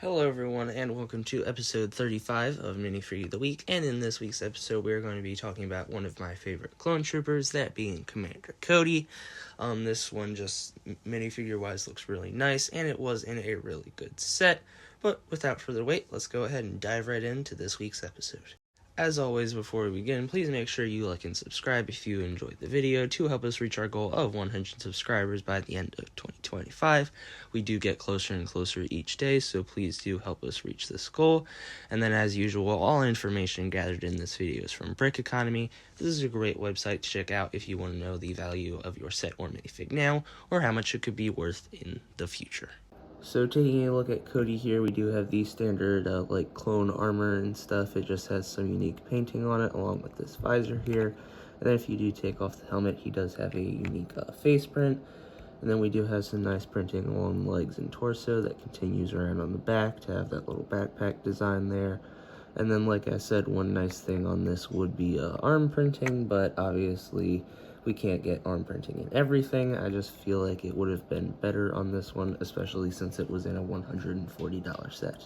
Hello everyone, and welcome to episode 35 of Minifigure the Week, and in this week's episode we're going to be talking about one of my favorite clone troopers, that being Commander Cody. This one just minifigure-wise looks really nice, and it was in a really good set. But without further wait, let's go ahead and dive right into this week's episode. As always, before we begin, please make sure you like and subscribe if you enjoyed the video to help us reach our goal of 100 subscribers by the end of 2025. We do get closer and closer each day, so please do help us reach this goal. And then, as usual, all information gathered in this video is from Brick Economy. This is a great website to check out if you want to know the value of your set or minifig now, or how much it could be worth in the future. So taking a look at Cody here, we do have the standard clone armor and stuff. It just has some unique painting on it along with this visor here. And then if you do take off the helmet, he does have a unique face print. And then we do have some nice printing along the legs and torso that continues around on the back to have that little backpack design there. And then, like I said, one nice thing on this would be arm printing, but obviously we can't get arm printing in everything. I just feel like it would have been better on this one, especially since it was in a $140 set.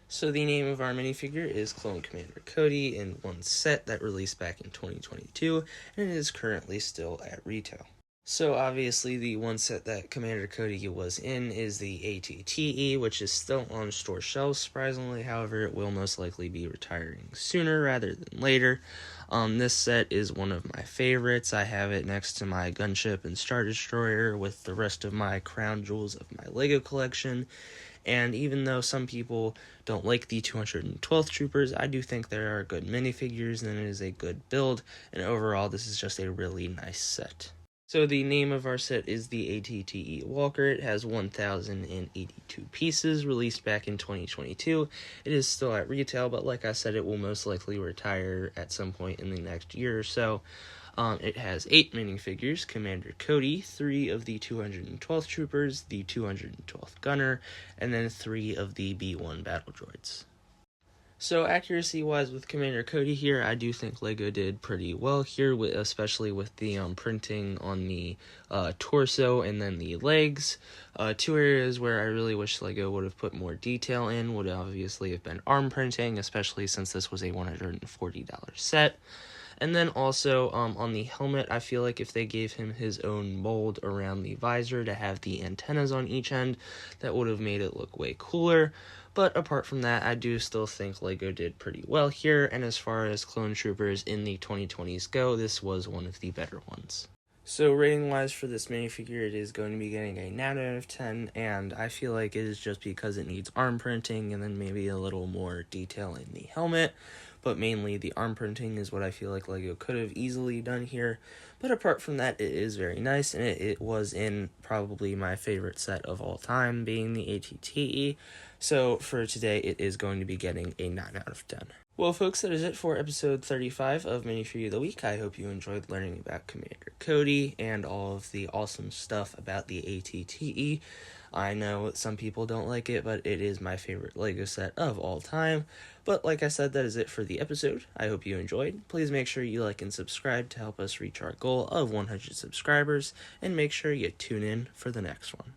So the name of our minifigure is Clone Commander Cody in one set that released back in 2022, and it is currently still at retail. So obviously the one set that Commander Cody was in is the ATTE, which is still on store shelves, surprisingly. However, it will most likely be retiring sooner rather than later. This set is one of my favorites. I have it next to my gunship and Star Destroyer with the rest of my crown jewels of my LEGO collection. And even though some people don't like the 212th Troopers, I do think there are good minifigures and it is a good build. And overall, this is just a really nice set. So the name of our set is the ATTE Walker. It has 1,082 pieces, released back in 2022. It is still at retail, but like I said, it will most likely retire at some point in the next year or so. It has 8 minifigures: Commander Cody, 3 of the 212th Troopers, the 212th Gunner, and then 3 of the B-1 Battle Droids. So accuracy-wise with Commander Cody here, I do think LEGO did pretty well here, especially with the printing on the torso and then the legs. Two areas where I really wish LEGO would have put more detail in would obviously have been arm printing, especially since this was a $140 set. And then also, on the helmet, I feel like if they gave him his own mold around the visor to have the antennas on each end, that would have made it look way cooler. But apart from that, I do still think LEGO did pretty well here, and as far as clone troopers in the 2020s go, this was one of the better ones. So rating-wise for this minifigure, it is going to be getting a 9 out of 10, and I feel like it is just because it needs arm printing and then maybe a little more detail in the helmet. But mainly the arm printing is what I feel like LEGO could have easily done here. But apart from that, it is very nice, and it was in probably my favorite set of all time, being the ATTE. So for today, it is going to be getting a 9 out of 10. Well, folks, that is it for episode 35 of Minifigure of the Week. I hope you enjoyed learning about Commander Cody and all of the awesome stuff about the ATTE. I know some people don't like it, but it is my favorite LEGO set of all time. But like I said, that is it for the episode. I hope you enjoyed. Please make sure you like and subscribe to help us reach our goal of 100 subscribers, and make sure you tune in for the next one.